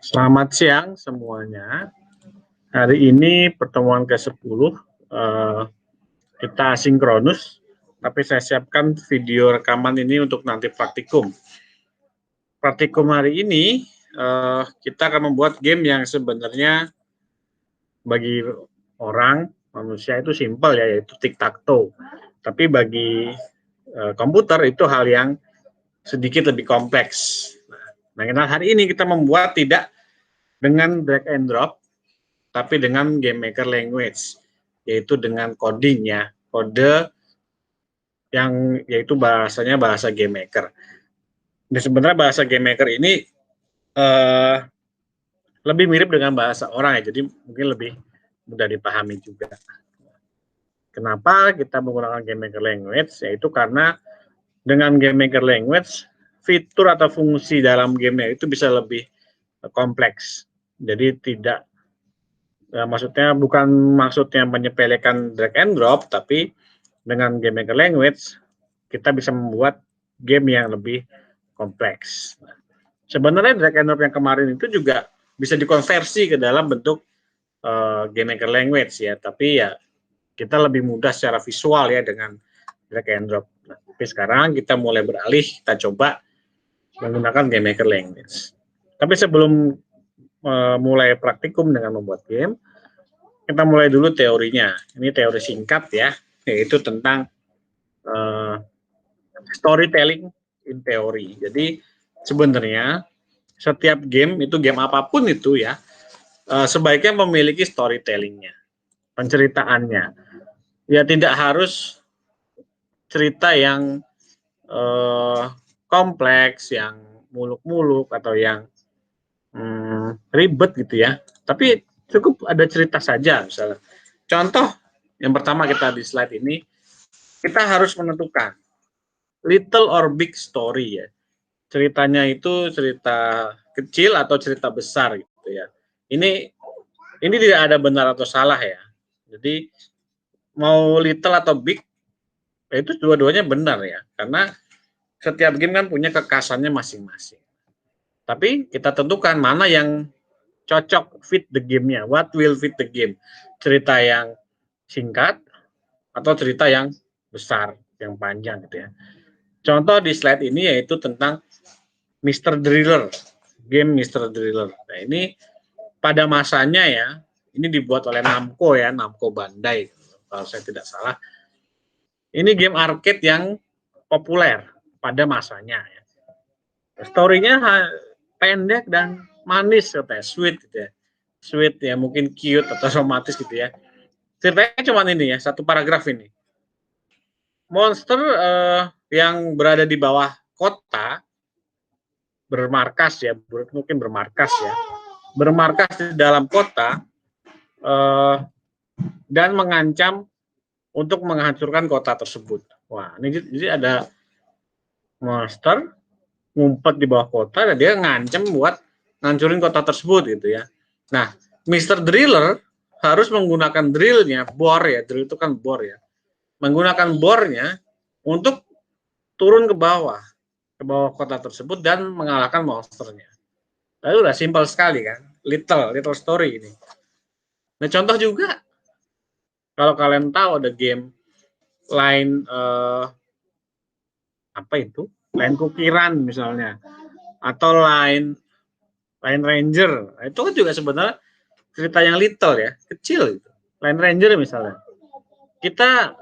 Selamat siang semuanya. Hari ini pertemuan ke-10, kita asinkronus, tapi saya siapkan video rekaman ini untuk nanti praktikum. Praktikum hari ini, kita akan membuat game yang sebenarnya bagi orang, manusia itu simpel ya, yaitu tic-tac-toe. Tapi bagi komputer itu hal yang sedikit lebih kompleks. Nah, hari ini kita membuat tidak dengan drag and drop, tapi dengan game maker language, yaitu dengan codingnya, kode yang yaitu bahasanya bahasa game maker. Dan sebenarnya bahasa game maker ini lebih mirip dengan bahasa orang ya, jadi mungkin lebih mudah dipahami juga. Kenapa kita menggunakan game maker language? Yaitu karena dengan game maker language, fitur atau fungsi dalam gamenya itu bisa lebih kompleks. Jadi tidak maksudnya bukan maksudnya menyepelekan drag and drop, tapi dengan game maker language kita bisa membuat game yang lebih kompleks. Sebenarnya drag and drop yang kemarin itu juga bisa dikonversi ke dalam bentuk game maker language ya, tapi ya kita lebih mudah secara visual ya dengan drag and drop. Nah, tapi sekarang kita mulai beralih, kita coba menggunakan game maker language. Tapi sebelum mulai praktikum dengan membuat game, kita mulai dulu teorinya. Ini teori singkat ya, yaitu tentang storytelling in teori. Jadi sebenarnya setiap game itu, game apapun itu ya, sebaiknya memiliki storytellingnya, penceritaannya. Ya tidak harus cerita yang kompleks, yang muluk-muluk atau yang ribet gitu ya. Tapi cukup ada cerita saja misalnya. Contoh yang pertama kita di slide ini, kita harus menentukan little or big story ya. Ceritanya itu cerita kecil atau cerita besar gitu ya. Ini tidak ada benar atau salah ya. Jadi mau little atau big itu dua-duanya benar ya. Karena setiap game kan punya kekhasannya masing-masing. Tapi kita tentukan mana yang cocok fit the game-nya, what will fit the game. Cerita yang singkat atau cerita yang besar, yang panjang gitu ya. Contoh di slide ini yaitu tentang Mr. Driller, game Mr. Driller. Nah, ini pada masanya ya, ini dibuat oleh Namco ya, Namco Bandai kalau saya tidak salah. Ini game arcade yang populer pada masanya ya. Story-nya pendek dan manis katanya, sweet gitu ya. Sweet ya, mungkin cute atau romantis gitu ya. Ceritanya cuma ini ya, satu paragraf ini. Monster yang berada di bawah kota bermarkas ya, mungkin bermarkas ya. Bermarkas di dalam kota dan mengancam untuk menghancurkan kota tersebut. Wah, ini jadi ada monster ngumpet di bawah kota dan dia ngancem buat ngancurin kota tersebut gitu ya. Nah, Mr. Driller harus menggunakan drillnya, bor ya, drill itu kan bor ya. Menggunakan bornya untuk turun ke bawah kota tersebut dan mengalahkan monsternya. Lalu udah simpel sekali kan, little story ini. Nah, contoh juga kalau kalian tahu ada game lain apa itu? Lain kukiran misalnya, atau lain Ranger. Nah, itu kan juga sebenarnya cerita yang little ya, kecil gitu. Line Ranger misalnya. Kita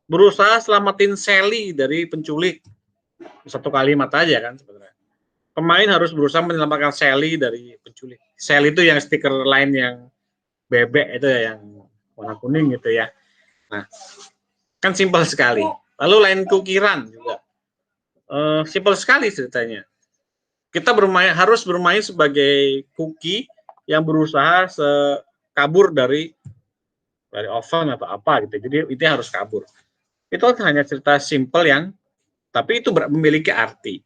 berusaha selamatin Sally dari penculik. Satu kalimat aja kan sebenarnya. Pemain harus berusaha menyelamatkan Sally dari penculik. Sally itu yang stiker line yang bebek itu ya, yang warna kuning gitu ya. Nah, kan simpel sekali. Lalu lain kukiran juga. Simpel sekali ceritanya. Kita harus bermain sebagai cookie yang berusaha kabur dari oven atau apa gitu. Jadi itu harus kabur. Itu hanya cerita simple yang tapi itu memiliki arti.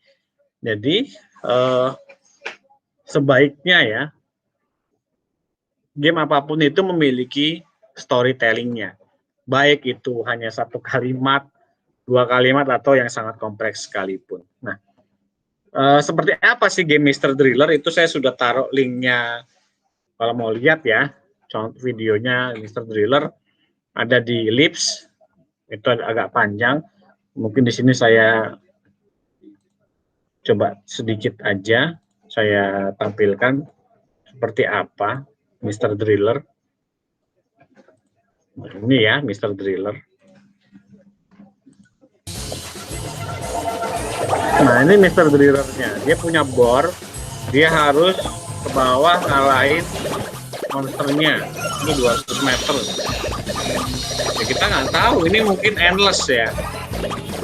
Jadi sebaiknya ya game apapun itu memiliki storytellingnya. Baik itu hanya satu kalimat, dua kalimat atau yang sangat kompleks sekalipun. Nah, Seperti apa sih game Mr. Driller? Itu saya sudah taruh linknya kalau mau lihat ya. Contoh videonya Mr. Driller ada di Lips, itu agak panjang. Mungkin di sini saya coba sedikit aja saya tampilkan seperti apa Mr. Driller. Ini ya Mr. Driller. Nah ini Mr. Driller-nya. Dia punya bor, dia harus ke bawah ngalahin monsternya. Ini 200 meter. Ya, kita nggak tahu, ini mungkin endless ya.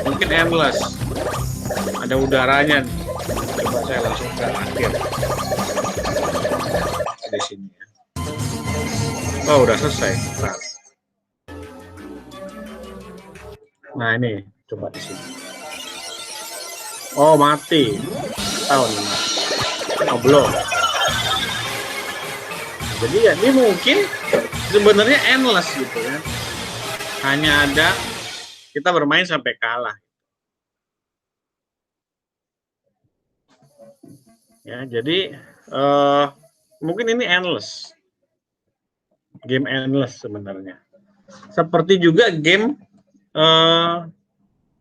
Mungkin endless. Ada udaranya. Coba saya langsung ke akhir. Di sini ya. Oh, udah selesai. Nah, ini coba di sini. Oh, mati. Tahu nih. Oh, belum. Jadi ya ini mungkin sebenarnya endless gitu ya. Hanya ada kita bermain sampai kalah. Ya, jadi mungkin ini endless. Game endless sebenarnya. Seperti juga game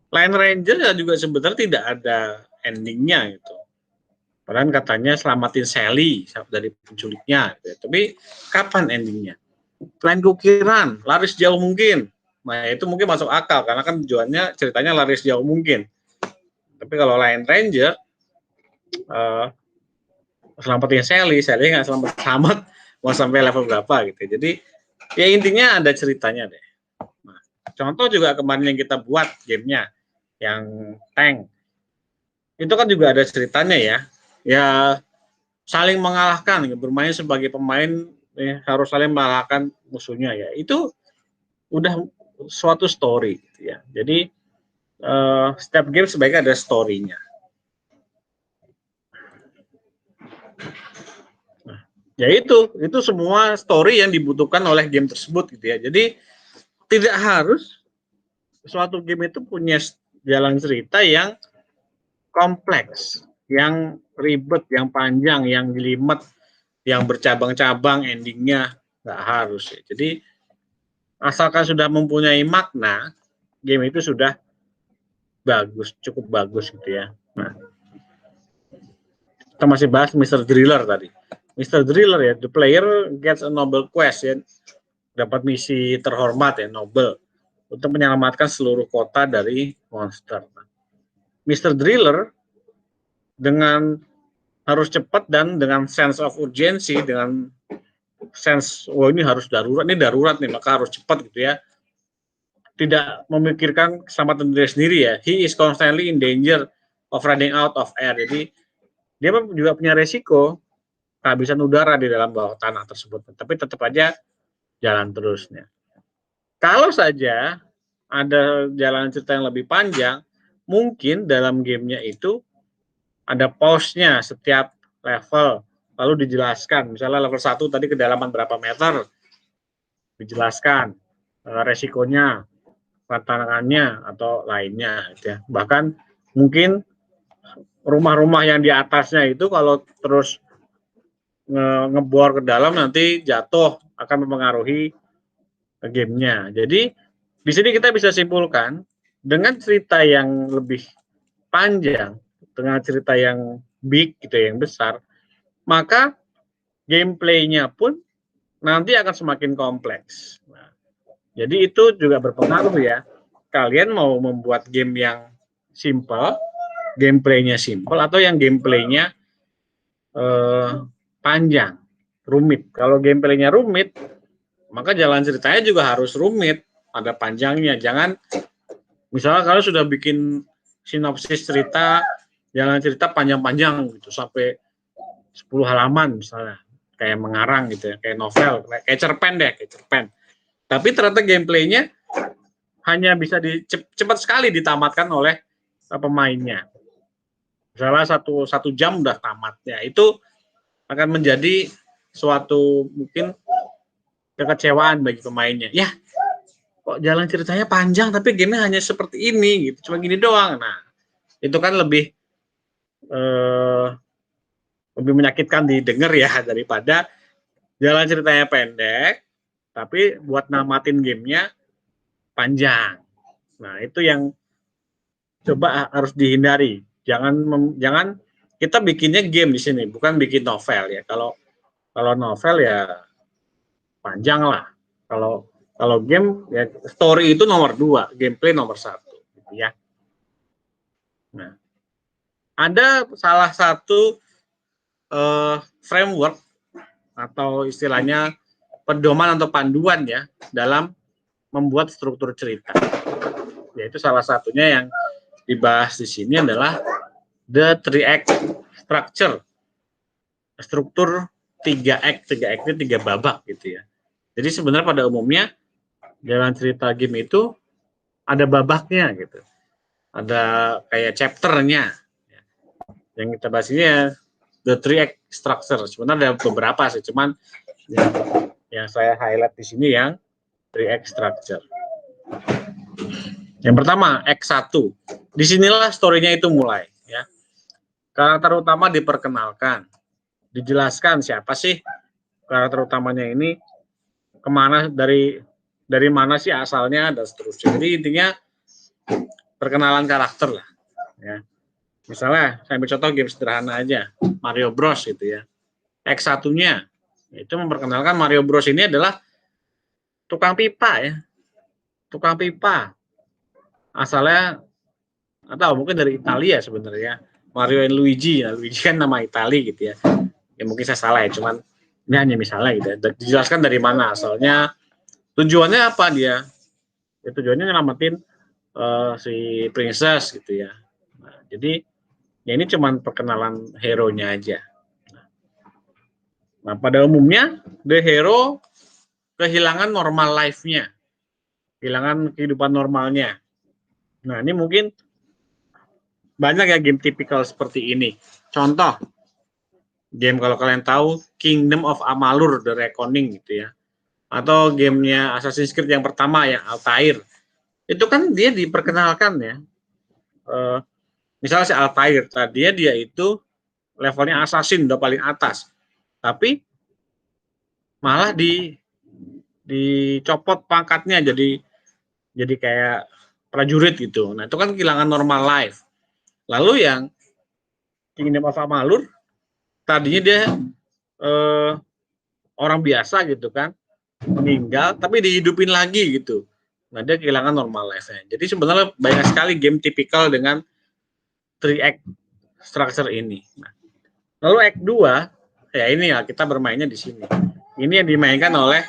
Line Ranger ya juga sebenarnya tidak ada endingnya gitu. Padahal katanya selamatin Sally dari penculiknya, gitu. Tapi kapan endingnya? Lain kukiran, lari sejauh mungkin. Nah itu mungkin masuk akal karena kan tujuannya ceritanya lari sejauh mungkin. Tapi kalau Line Ranger, selamatin Sally nggak selamat mau sampai level berapa gitu. Jadi ya intinya ada ceritanya deh. Nah, contoh juga kemarin yang kita buat gamenya yang tank itu kan juga ada ceritanya ya. Ya saling mengalahkan, bermain sebagai pemain ya, harus saling mengalahkan musuhnya ya. Itu udah suatu story gitu ya. Jadi setiap game sebaiknya ada story-nya. Nah, ya itu semua story yang dibutuhkan oleh game tersebut gitu ya. Jadi tidak harus suatu game itu punya jalan cerita yang kompleks, yang ribet, yang panjang, yang jelimet, yang bercabang-cabang endingnya nggak harus ya. Jadi asalkan sudah mempunyai makna, game itu sudah bagus, cukup bagus gitu ya. Nah, kita masih bahas Mr. Driller tadi. Mr. Driller ya, the player gets a noble quest ya, dapat misi terhormat ya, noble, untuk menyelamatkan seluruh kota dari monster. Mr. Driller dengan harus cepat dan dengan sense of urgency, dengan sense, oh ini harus darurat, nih, maka harus cepat gitu ya. Tidak memikirkan keselamatan diri sendiri ya. He is constantly in danger of running out of air. Jadi dia juga punya resiko kehabisan udara di dalam bawah tanah tersebut. Tapi tetap aja jalan terusnya. Kalau saja ada jalan cerita yang lebih panjang, mungkin dalam gamenya itu ada pause-nya setiap level, lalu dijelaskan. Misalnya level 1 tadi kedalaman berapa meter, dijelaskan resikonya, tantangannya atau lainnya gitu ya. Bahkan mungkin rumah-rumah yang di atasnya itu kalau terus ngebor ke dalam nanti jatuh akan mempengaruhi gamenya. Jadi di sini kita bisa simpulkan dengan cerita yang lebih panjang, dengan cerita yang big gitu yang besar, maka gameplaynya pun nanti akan semakin kompleks. Nah, jadi itu juga berpengaruh ya. Kalian mau membuat game yang simple, gameplaynya simple, atau yang gameplaynya panjang, rumit. Kalau gameplaynya rumit, maka jalan ceritanya juga harus rumit, ada panjangnya. Jangan, misalnya kalau sudah bikin sinopsis cerita, jalan cerita panjang-panjang gitu, sampai 10 halaman misalnya, kayak mengarang gitu ya, kayak novel, kayak cerpen deh, kayak cerpen. Tapi ternyata gameplaynya hanya bisa cepat sekali ditamatkan oleh pemainnya. Misalnya satu jam udah tamatnya. Itu akan menjadi suatu mungkin kekecewaan bagi pemainnya. Ya, kok jalan ceritanya panjang tapi gamenya hanya seperti ini gitu, cuma gini doang. Nah, itu kan lebih lebih menyakitkan didengar ya daripada jalan ceritanya pendek, tapi buat namatin gamenya panjang. Nah itu yang coba harus dihindari. Jangan kita bikinnya game di sini, bukan bikin novel ya. Kalau novel ya panjang lah. Kalau game ya story itu nomor 2, gameplay nomor 1 gitu ya. Nah, ada salah satu framework atau istilahnya pedoman atau panduan ya dalam membuat struktur cerita. Yaitu salah satunya yang dibahas di sini adalah the 3 act structure. Struktur 3 act, 3 act itu 3 babak gitu ya. Jadi sebenarnya pada umumnya dalam cerita game itu ada babaknya gitu. Ada kayak chapternya. Yang kita bahas ini ya the 3 act structure. Sebenarnya ada beberapa sih, cuman yang saya highlight di sini yang 3 act structure. Yang pertama, act 1. Disinilah story-nya itu mulai ya. Karakter utama diperkenalkan. Dijelaskan siapa sih karakter utamanya ini, kemana dari mana sih asalnya dan seterusnya. Jadi intinya perkenalan karakter lah ya. Misalnya saya ambil contoh game sederhana aja, Mario Bros gitu ya. X1-nya itu memperkenalkan Mario Bros ini adalah tukang pipa ya. Tukang pipa. Asalnya atau mungkin dari Italia sebenarnya. Mario and Luigi, ya, Luigi kan nama Italia gitu ya. Ya mungkin saya salah ya, cuman ini hanya misalnya gitu ya. Dijelaskan dari mana asalnya, tujuannya apa dia. Ya, tujuannya nyelamatin si princess gitu ya. Nah, jadi ya ini cuman perkenalan hero-nya aja. Nah, pada umumnya the hero kehilangan normal life-nya, kehilangan kehidupan normalnya. Nah, ini mungkin banyak ya game tipikal seperti ini. Contoh, game kalau kalian tahu Kingdom of Amalur The Reckoning gitu ya. Atau gamenya Assassin's Creed yang pertama yang Altair. Itu kan dia diperkenalkan ya. Misalnya si Altair, tadinya dia itu levelnya assassin udah paling atas. Tapi malah dicopot pangkatnya jadi kayak prajurit gitu. Nah, itu kan kehilangan normal life. Lalu yang Kingdom of Amalur tadinya dia eh, orang biasa gitu kan, meninggal tapi dihidupin lagi gitu. Nah, dia kehilangan normal life-nya. Jadi sebenarnya banyak sekali game tipikal dengan 3 act structure ini. Nah, lalu act 2 ya ini ya kita bermainnya di sini. Ini yang dimainkan oleh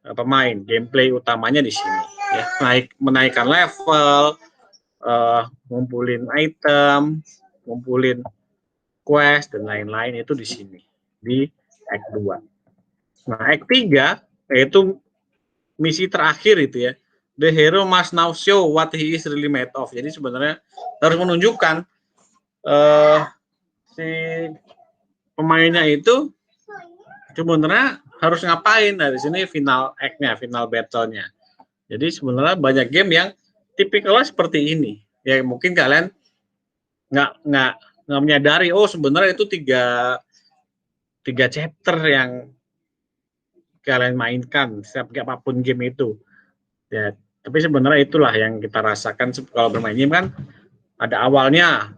pemain, gameplay utamanya di sini ya. Menaikkan level, ngumpulin item, ngumpulin quest dan lain-lain itu di sini di act 2. Nah, act 3 yaitu misi terakhir itu ya. The hero must now show what he is really made of. Jadi sebenarnya harus menunjukkan si pemainnya itu sebenarnya harus ngapain. Nah, di sini final act-nya, final battle-nya. Jadi sebenarnya banyak game yang tipikalnya seperti ini. Ya mungkin kalian nggak menyadari, oh sebenarnya itu tiga chapter yang kalian mainkan setiap apapun game itu. Ya, tapi sebenarnya itulah yang kita rasakan kalau bermain game kan ada awalnya,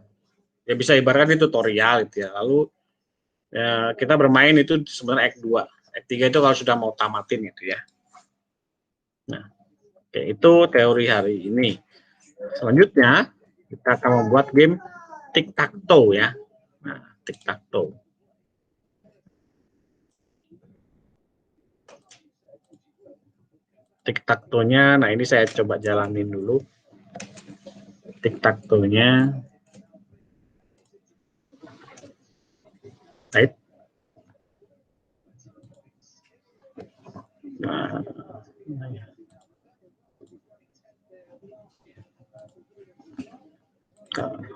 ya bisa ibaratkan itu tutorial gitu ya. Lalu ya, kita bermain itu sebenarnya act 2. Act 3 itu kalau sudah mau tamatin gitu ya. Nah, oke, itu teori hari ini. Selanjutnya kita akan membuat game tic tac toe ya. Nah, tic tac toe. Tic tac toe-nya, nah ini saya coba jalanin dulu. Tic tac toe-nya. Right. Nah,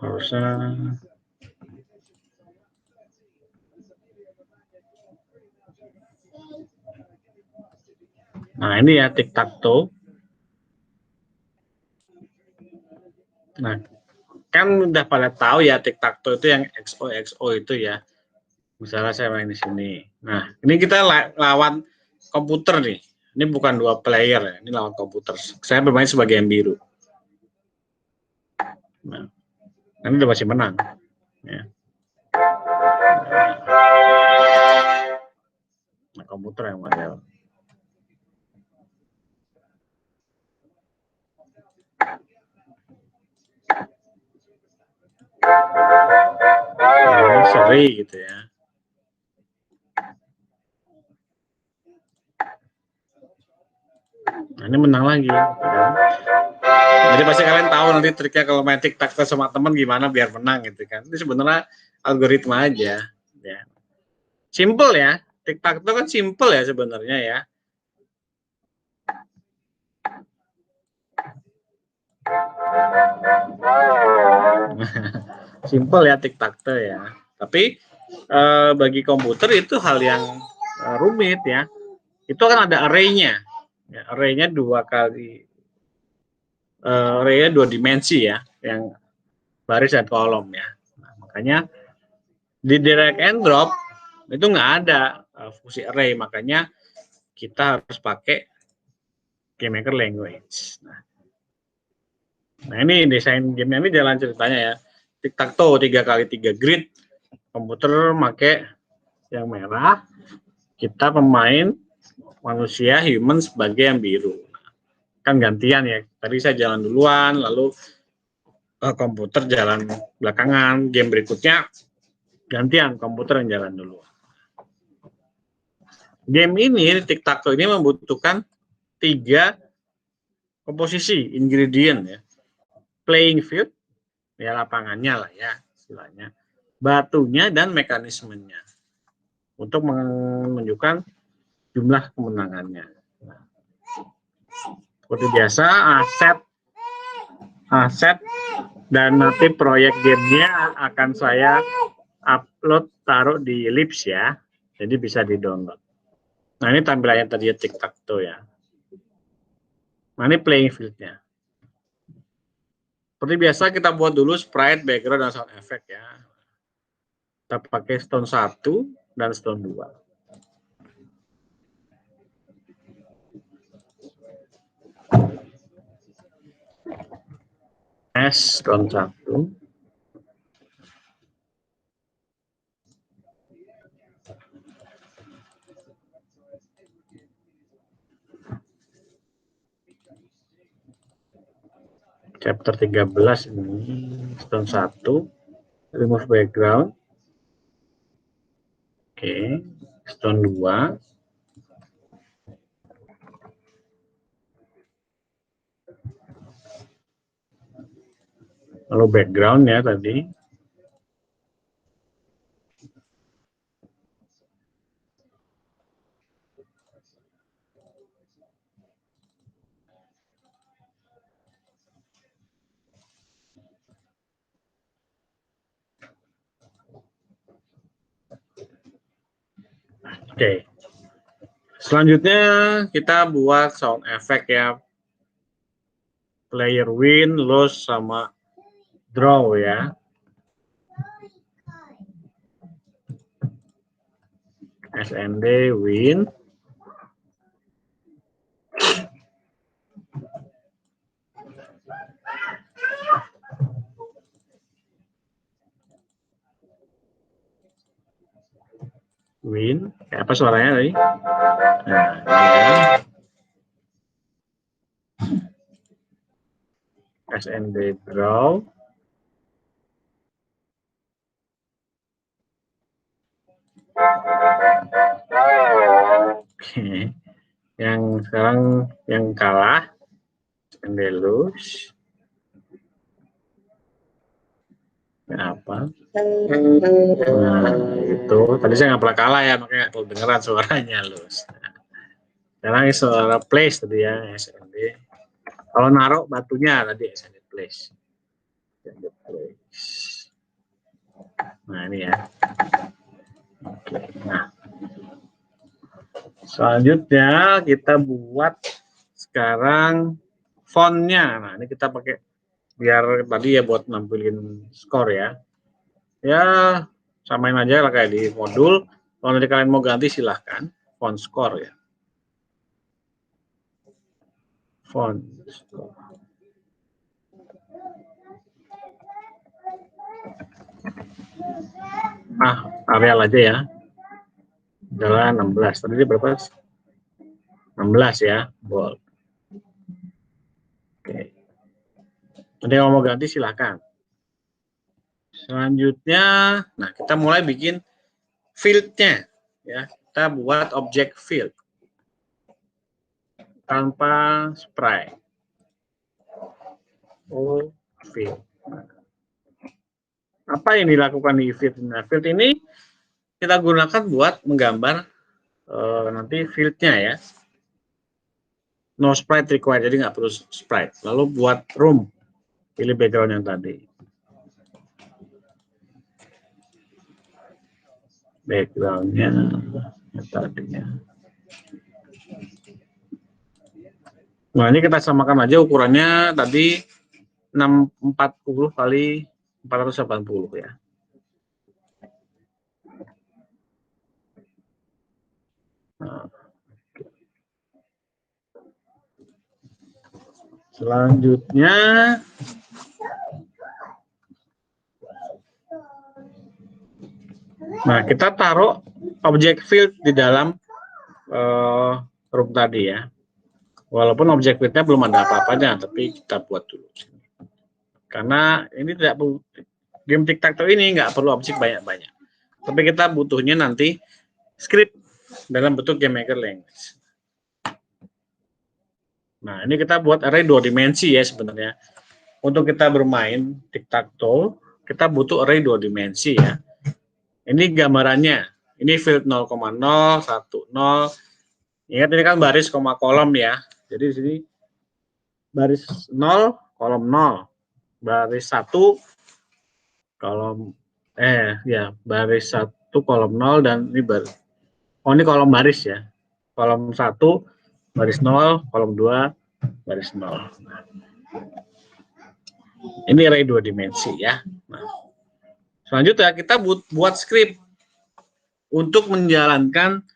harusnya nah ini ya tic tac toe. Nah, kan udah pada tahu ya tic-tac-toe itu yang XOXO itu ya. Misalnya saya main di sini. Nah, ini kita lawan komputer nih. Ini bukan dua player ya, ini lawan komputer. Saya bermain sebagai yang biru. Nah, ini udah masih menang. Ya. Nah, komputer yang model. Ini seri gitu ya. Nah, ini menang lagi. Ya. Jadi pasti kalian tahu nanti triknya kalau main tic-tac-toe sama teman gimana biar menang gitu kan. Ini sebenarnya algoritma aja. Ya. Simple ya. Tic-tac-toe kan simple ya sebenarnya ya. Simple ya tic-tac-toe ya. Tapi bagi komputer itu hal yang rumit ya. Itu kan ada array-nya. Ya, array-nya array-nya dua dimensi ya, yang baris dan kolom ya. Nah, makanya di drag and drop itu nggak ada fungsi array, makanya kita harus pakai GameMaker language. Nah ini desain game ini jalan ceritanya ya. Tic-tac-toe 3x3 grid. Komputer pakai yang merah. Kita pemain manusia human sebagai yang biru. Kan gantian ya. Tadi saya jalan duluan, lalu komputer jalan belakangan. Game berikutnya gantian komputer yang jalan duluan. Game ini tic-tac-toe ini membutuhkan 3 komposisi ingredient ya. Playing field, ya lapangannya lah ya istilahnya, batunya dan mekanismenya untuk menunjukkan jumlah kemenangannya. Nah, seperti biasa aset dan nanti proyek gamenya akan saya upload taruh di Lips ya, jadi bisa di download. Nah ini tampilannya tadi tic-tac-toe ya. Nah ini playing fieldnya. Seperti biasa kita buat dulu sprite, background, dan sound effect ya. Kita pakai stone 1 dan stone 2. Stone 1. Chapter 13 ini stone 1, remove background. Oke, stone 2. Lalu background ya tadi. Oke. Selanjutnya kita buat sound effect ya. Player win, lose, sama draw ya. SND win. Win. Kayak apa suaranya tadi? Nah, ini ya. SND draw. Oke. Yang sekarang yang kalah SND lose. Apa? Nah, itu tadi saya nggak pernah kalah ya, makanya nggak kedengeran suaranya lose. Sekarang suara place tadi ya, SND. Kalau naruh batunya tadi SND place. SND place. Nah ini ya. Oke. Nah, selanjutnya kita buat sekarang fontnya. Nah ini kita pakai biar tadi ya buat nampilin skor ya. Ya samain aja lah kayak di modul. Kalau nanti kalian mau ganti silahkan font score ya. Font score. Areal aja ya. Adalah 16. Tadi dia berapa? 16 ya, bold. Oke. Nanti kalau mau ganti silahkan. Selanjutnya, nah kita mulai bikin field-nya ya. Kita buat objek field tanpa sprite. Oh, field. Apa yang dilakukan di field? Nah, field ini kita gunakan buat menggambar nanti field-nya ya. No sprite required, jadi nggak perlu sprite. Lalu buat room, pilih background yang tadi. Backgroundnya tadinya. Nah ini kita samakan aja ukurannya tadi 640 kali 480 ya. Nah, selanjutnya kita taruh objek field di dalam room tadi ya. Walaupun objek fieldnya belum ada apa-apanya, tapi kita buat dulu. Karena ini tidak perlu, game tic-tac-toe ini nggak perlu objek banyak-banyak. Tapi kita butuhnya nanti script dalam bentuk GameMaker language. Nah, ini kita buat array 2 dimensi ya sebenarnya. Untuk kita bermain tic-tac-toe, kita butuh array 2 dimensi ya. Ini gambarannya. Ini field 0,0, 1, 0. Ingat ini kan baris koma kolom ya. Jadi di sini baris 0, kolom 0. Baris 1, kolom baris 1, kolom 0, dan ini baris. Oh, ini kolom baris ya. Kolom 1, baris 0, kolom 2, baris 0. Nah, ini array 2 dimensi ya. Nah, selanjutnya kita buat script untuk menjalankan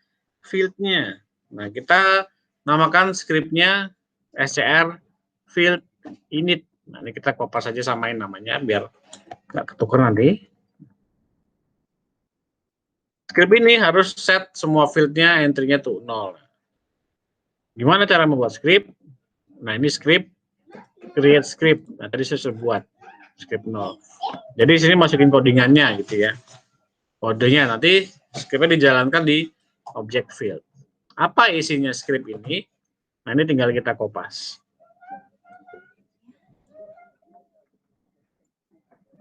field-nya. Nah, kita namakan script-nya scr field init. Nah, ini kita kopas saja samain namanya biar nggak ketukar nanti. Script ini harus set semua field-nya entry-nya tuh 0. Gimana cara membuat script? Nah, ini script, create script. Nah, tadi saya sudah buat script 0. Jadi di sini masukin codingannya gitu ya. Kodenya nanti script-nya dijalankan di object field. Apa isinya script ini? Nah, ini tinggal kita kopas.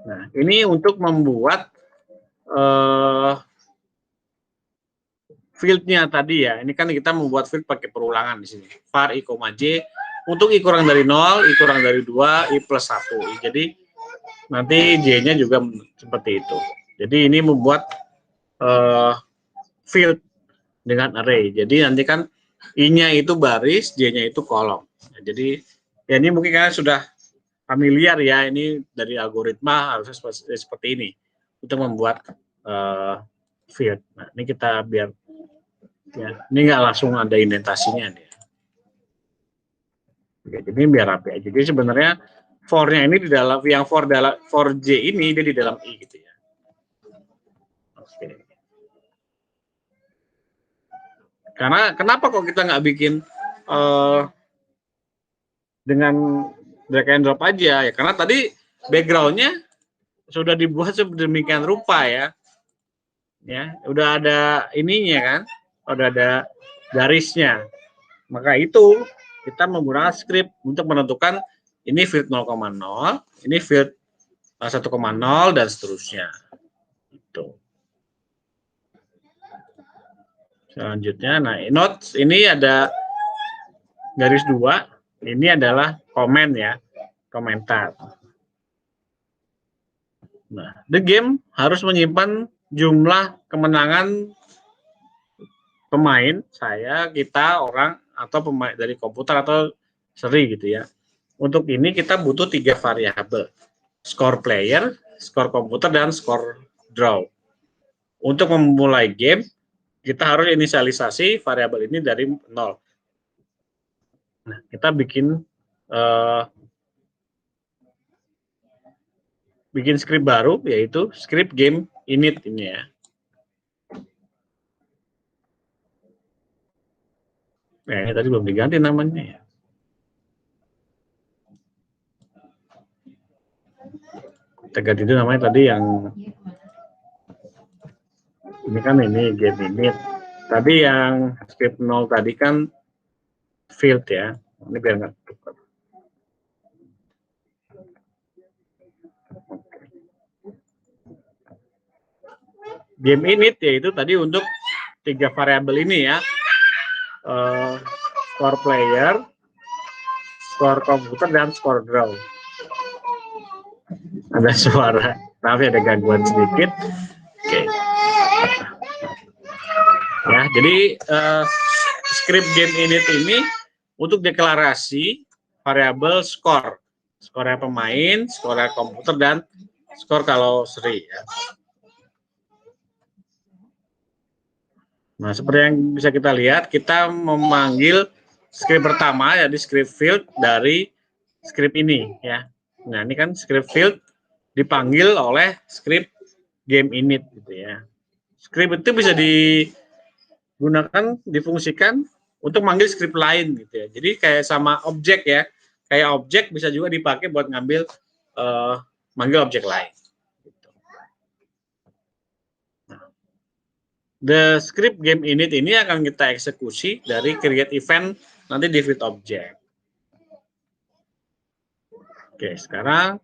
Nah, ini untuk membuat field-nya tadi ya. Ini kan kita membuat field pakai perulangan di sini. Var i, j. Untuk i kurang dari 0, i kurang dari 2, i plus 1. Jadi nanti j-nya juga seperti itu. Jadi ini membuat field dengan array. Jadi nanti kan i-nya itu baris, j-nya itu kolom. Nah, jadi ya ini mungkin kalian sudah familiar ya, ini dari algoritma harusnya seperti ini untuk membuat field. Nah, ini kita biar ya, ini nggak langsung ada indentasinya nih. Oke, jadi biar rapi aja. Jadi sebenarnya for-nya ini di dalam yang for j ini dia di dalam i gitu ya. Oke. Karena kenapa kok kita nggak bikin dengan drag and drop aja ya? Karena tadi background-nya sudah dibuat sedemikian rupa ya. Ya, udah ada ininya kan, udah ada garisnya. Maka itu kita menggunakan script untuk menentukan ini field 0,0, ini field 1,0 dan seterusnya. Itu. Selanjutnya, nah notes ini ada garis 2, ini adalah komen ya, komentar. Nah, the game harus menyimpan jumlah kemenangan pemain, saya, kita, orang, atau pemain dari komputer atau seri gitu ya, Untuk ini kita butuh 3 variabel. Skor player, skor komputer, dan skor draw. Untuk memulai game, kita harus inisialisasi variabel ini dari 0. Nah, kita bikin script baru, yaitu script game init ini ya. Nah, ini tadi belum diganti namanya ya. Kita ganti itu namanya tadi yang ini kan ini game init. Tadi yang script 0 tadi kan field ya. Ini biar nggak tukar. Game init yaitu tadi untuk 3 variabel ini ya. Score player, skor komputer, dan skor draw. Ada suara, tapi ada gangguan sedikit. Oke. Ya, jadi script game init ini untuk deklarasi variabel skor. Skornya pemain, skornya komputer, dan skor kalau seri ya. Nah, seperti yang bisa kita lihat, kita memanggil script pertama, jadi script field dari script ini ya. Nah, ini kan script field dipanggil oleh script game init gitu ya. Script itu bisa digunakan, difungsikan untuk manggil script lain gitu ya. Jadi kayak sama objek ya. Kayak objek bisa juga dipakai buat ngambil manggil objek lain. The script game init ini akan kita eksekusi dari create event nanti di field object. Oke, sekarang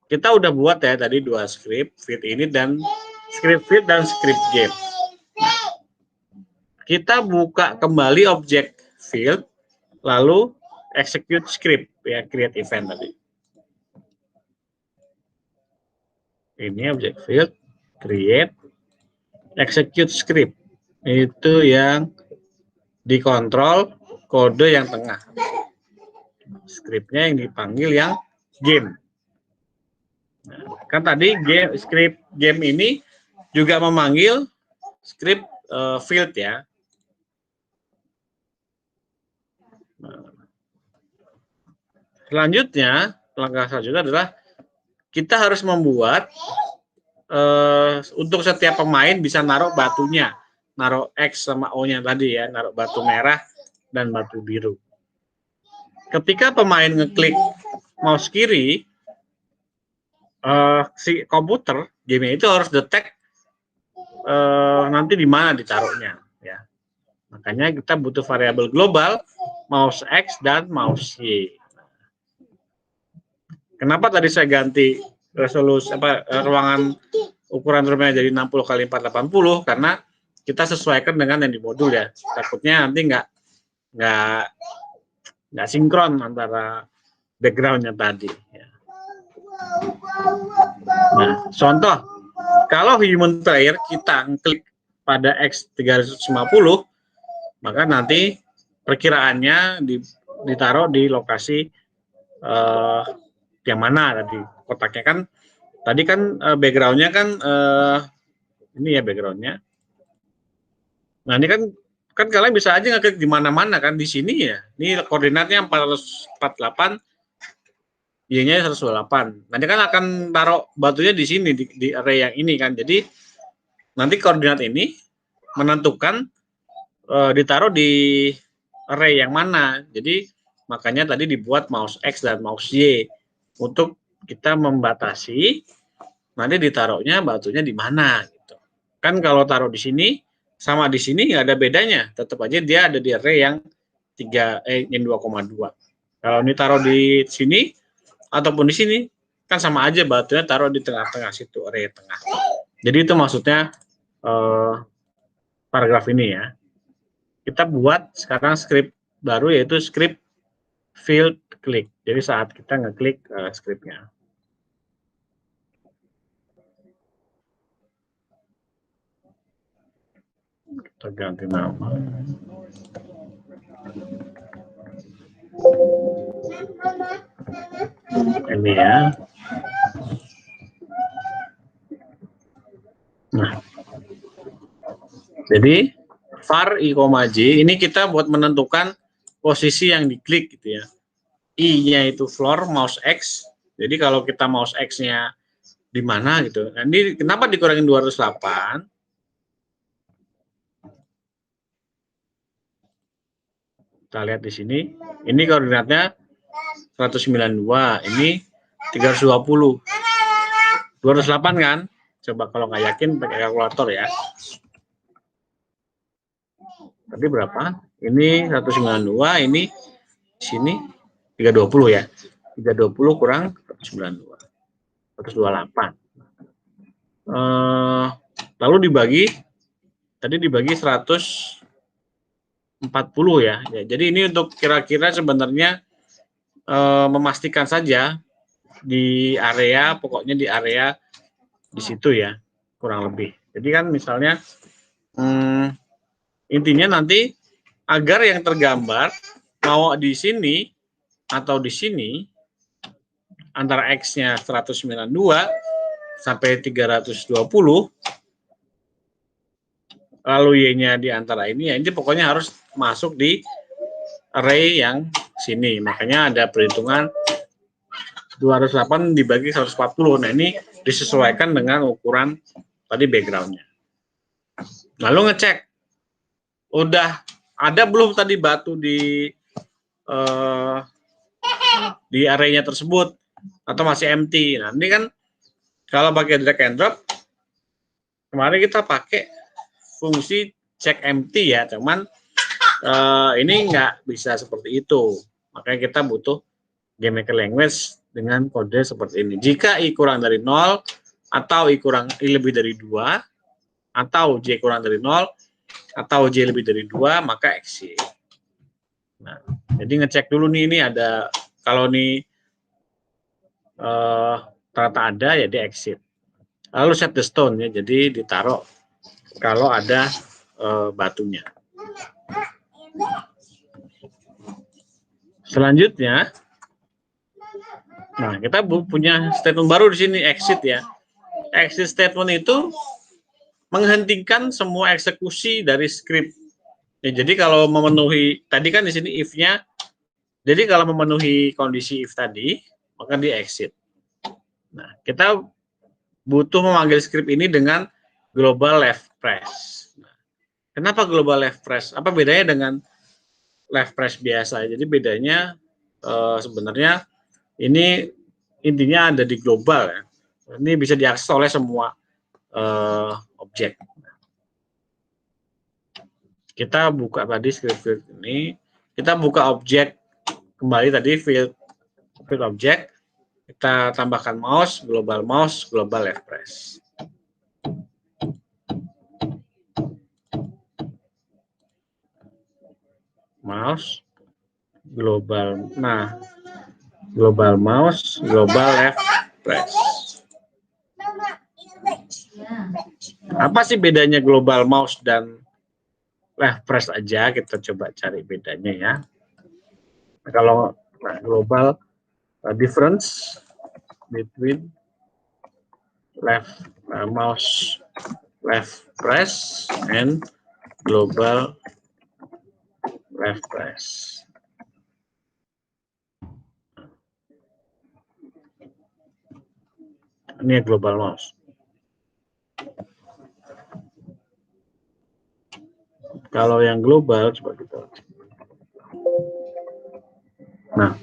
kita udah buat ya tadi 2 script, field init dan script field dan script game. Kita buka kembali objek field, lalu execute script ya, create event tadi. Ini objek field, create, execute script. Itu yang dikontrol kode yang tengah. Scriptnya yang dipanggil yang game. Nah, kan tadi script game ini juga memanggil script field ya. Nah, selanjutnya, langkah selanjutnya adalah kita harus membuat untuk setiap pemain bisa naruh batunya, naruh X sama O-nya tadi ya, naruh batu merah dan batu biru. Ketika pemain ngeklik mouse kiri, si komputer game itu harus detect nanti di mana ditaruhnya ya. Makanya kita butuh variabel global mouse X dan mouse Y. Kenapa tadi saya ganti resolusi ruangan ukuran rumahnya jadi 60 kali 480 karena kita sesuaikan dengan yang di modul ya. Takutnya nanti nggak sinkron antara backgroundnya tadi. Ya. Nah, contoh kalau human player kita klik pada X350, maka nanti perkiraannya ditaruh di lokasi yang mana tadi kotaknya kan tadi kan backgroundnya kan ini ya backgroundnya. Nah ini kan kalian bisa aja ngeklik di mana-mana kan di sini ya. Ini koordinatnya 448, Y-nya 128. Nanti kan akan taruh batunya di sini di array yang ini kan. Jadi nanti koordinat ini menentukan ditaruh di array yang mana. Jadi makanya tadi dibuat mouse X dan mouse Y untuk kita membatasi nanti ditaruhnya batunya di mana gitu. Kan kalau taruh di sini sama di sini nggak ada bedanya, tetap aja dia ada di array yang 2,2. Kalau ini taruh di sini ataupun di sini kan sama aja batunya taruh di tengah-tengah situ, array tengah. Jadi itu maksudnya paragraf ini ya. Kita buat sekarang script baru yaitu script field click. Jadi saat kita ngeklik scriptnya. Kita ganti nama. Ini ya. Nah, jadi var i, j ini kita buat menentukan posisi yang diklik gitu ya. I-nya itu floor, mouse X. Jadi kalau kita mouse X-nya di mana gitu. Nah, ini kenapa dikurangin 208? Kita lihat di sini. Ini koordinatnya 192, ini 320. 208 kan? Coba kalau nggak yakin pakai kalkulator ya. Tadi berapa? Ini 192, ini sini 320 ya. 320 kurang 192. 128. Lalu dibagi, tadi dibagi 140 ya. Jadi ini untuk kira-kira sebenarnya memastikan saja di area, pokoknya di area di situ ya, kurang lebih. Jadi kan misalnya intinya nanti agar yang tergambar mau di sini atau di sini antara X-nya 192 sampai 320, lalu Y-nya di antara ini, ya ini pokoknya harus masuk di array yang sini. Makanya ada perhitungan 208 dibagi 140. Nah, ini disesuaikan dengan ukuran tadi background-nya. Lalu ngecek, udah ada belum tadi batu di array-nya tersebut atau masih empty. Nah, ini kan kalau pakai drag and drop, kemarin kita pakai fungsi check empty ya, cuman ini nggak bisa seperti itu. Makanya kita butuh GMaker language dengan kode seperti ini. Jika I kurang dari 0 atau I lebih dari 2 atau J kurang dari 0 atau J lebih dari 2, maka exit. Nah, jadi ngecek dulu nih, ini ada, kalau nih ternyata ada ya di exit. Lalu set the stone ya, jadi ditaruh kalau ada batunya. Selanjutnya, nah kita punya statement baru di sini, exit ya. Exit statement itu menghentikan semua eksekusi dari script. Ya, jadi kalau memenuhi, tadi kan di sini if-nya, jadi kalau memenuhi kondisi if tadi, maka di exit. Nah, kita butuh memanggil script ini dengan global left press. Nah, kenapa global left press? Apa bedanya dengan left press biasa? Jadi bedanya sebenarnya ini intinya ada di global ya. Ini bisa diakses oleh semua objek. Kita buka tadi script ini, kita buka objek kembali tadi field object, kita tambahkan mouse, global left press. Mouse, global, nah, global mouse, global left press. Apa sih bedanya global mouse dan left press aja? Kita coba cari bedanya ya. Kalau global difference between left mouse left press and global left press. Ini global mouse. Kalau yang global, coba kita. Nah,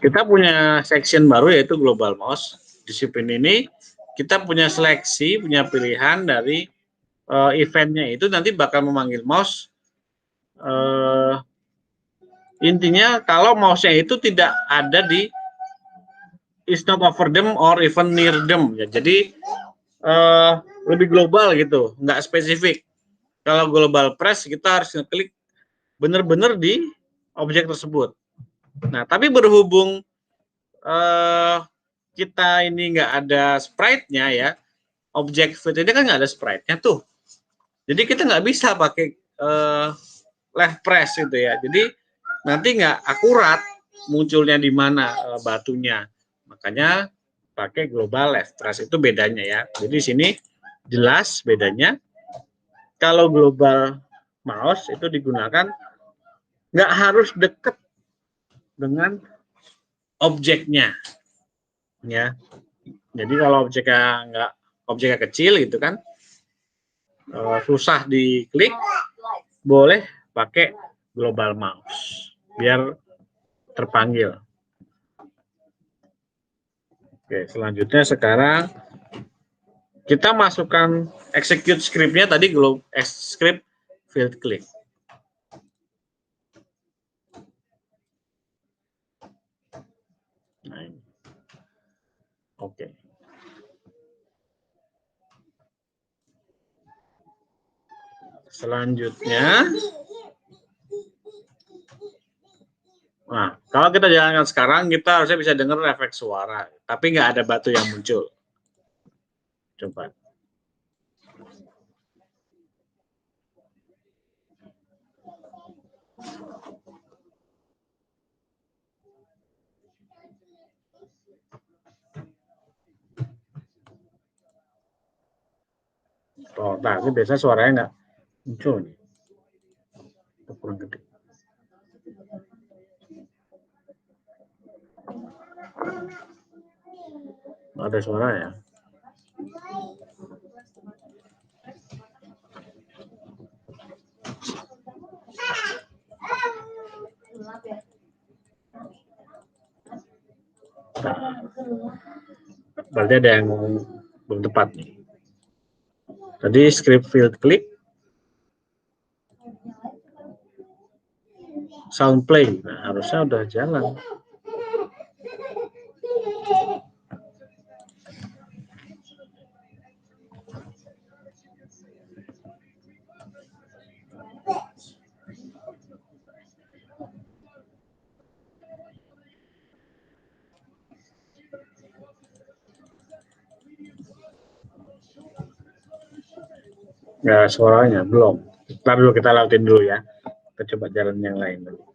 kita punya section baru yaitu global mouse. Disiplin ini kita punya seleksi, punya pilihan dari eventnya itu nanti bakal memanggil mouse. Intinya kalau mouse-nya itu tidak ada di is not over them or even near them. Ya, jadi lebih global gitu, nggak spesifik. Kalau global press kita harus ngeklik benar-benar di objek tersebut. Nah, tapi berhubung kita ini nggak ada sprite-nya ya, objek fit ini kan nggak ada sprite-nya tuh. Jadi kita nggak bisa pakai left press gitu ya. Jadi nanti nggak akurat munculnya di mana batunya. Makanya pakai global left trace, itu bedanya ya. Jadi di sini jelas bedanya. Kalau global mouse itu digunakan nggak harus deket dengan objeknya, ya. Jadi kalau objeknya kecil gitu kan, susah diklik, boleh pakai global mouse biar terpanggil. Oke, selanjutnya sekarang kita masukkan execute script-nya tadi, script field click. Nah, ini. Oke. Selanjutnya, nah, kalau kita jalankan sekarang, kita harusnya bisa dengar efek suara, tapi nggak ada batu yang muncul. Coba. Oh, nah, ini biasanya suaranya nggak muncul nih. Kurang gede. Ada suara ya. Berarti ada yang belum tepat nih. Tadi script field click, sound play, nah harusnya udah jalan. Nggak, suaranya belum. Ntar dulu kita lautin dulu ya. Kita coba jalan yang lain dulu.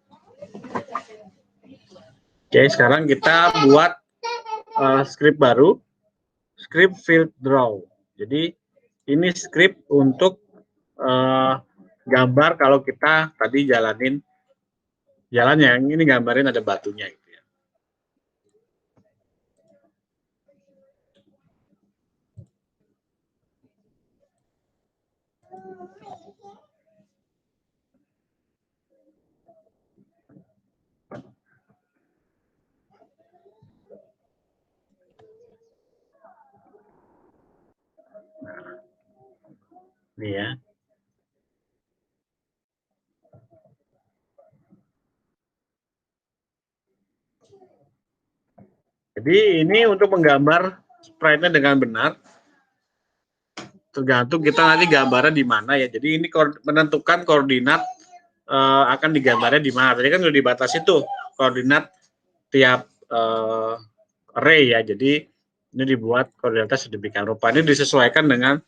Oke, sekarang kita buat script baru, script field draw. Jadi ini script untuk gambar kalau kita tadi jalanin jalan yang ini gambarin ada batunya gitu ya. Nah, ini ya. Jadi ini untuk menggambar sprite-nya dengan benar, tergantung kita nanti gambarnya di mana ya. Jadi ini menentukan koordinat akan digambarnya di mana. Tadi kan sudah dibatasi tuh koordinat tiap array ya. Jadi ini dibuat koordinatnya sedemikian rupa. Ini disesuaikan dengan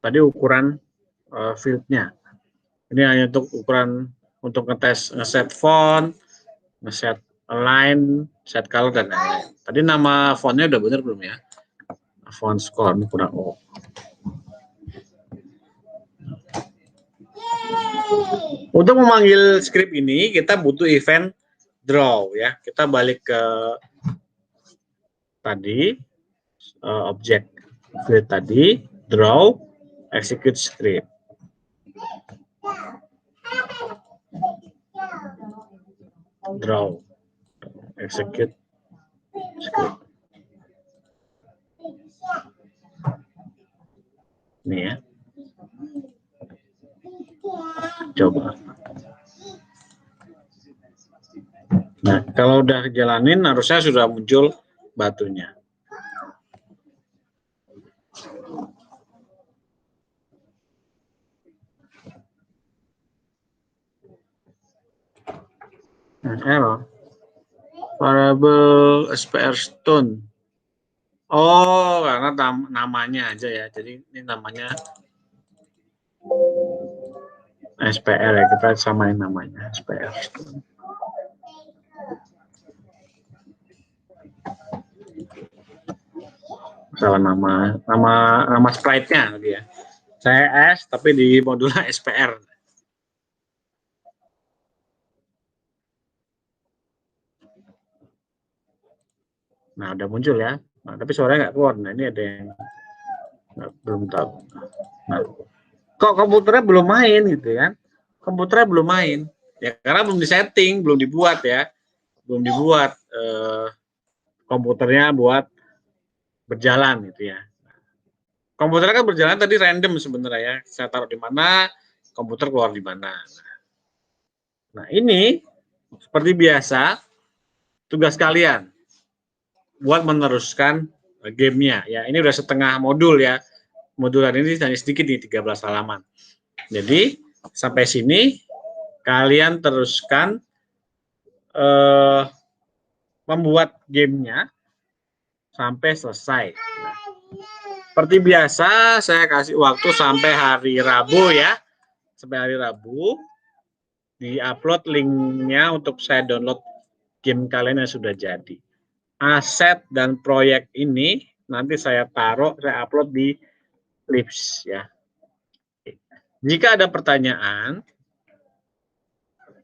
tadi ukuran fieldnya. Ini hanya untuk ukuran untuk ngeset font, ngeset align, set color dan lain-lain. Tadi nama fontnya udah benar belum ya? Font score ini kurang O. Untuk memanggil script ini kita butuh event draw ya. Kita balik ke tadi objek field tadi, draw, execute script. Draw, execute script. Ini ya. Coba. Nah, kalau udah jalanin harusnya sudah muncul batunya. Error. Variable SPR stone. Oh, karena namanya aja ya. Jadi ini namanya SPR ya, kita samain namanya SPR. Salah nama sprite-nya dia. Saya S tapi di modulnya SPR. Nah, udah muncul ya. Nah, tapi suaranya nggak keluar. Nah, ini ada yang belum tahu. Nah, kok komputernya belum main gitu kan? Komputernya belum main. Ya karena belum disetting, belum dibuat ya. Belum dibuat komputernya buat berjalan gitu ya. Komputernya kan berjalan tadi random sebenarnya ya. Saya taruh di mana, komputer keluar di mana. Nah, ini seperti biasa tugas kalian buat meneruskan gamenya ya. Ini udah setengah modul ya. Modulan ini hanya sedikit nih, 13 halaman. Jadi sampai sini kalian teruskan membuat gamenya sampai selesai. Nah, seperti biasa saya kasih waktu sampai hari Rabu ya. Sampai hari Rabu di-upload linknya untuk saya download game kalian yang sudah jadi. Aset dan proyek ini nanti saya taruh, saya upload di Lips ya. Jika ada pertanyaan,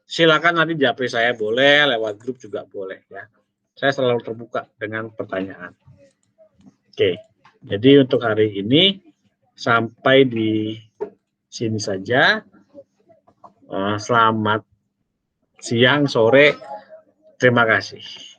silakan nanti japri saya, boleh lewat grup juga boleh ya. Saya selalu terbuka dengan pertanyaan. Oke, jadi untuk hari ini sampai di sini saja. Selamat siang, sore, terima kasih.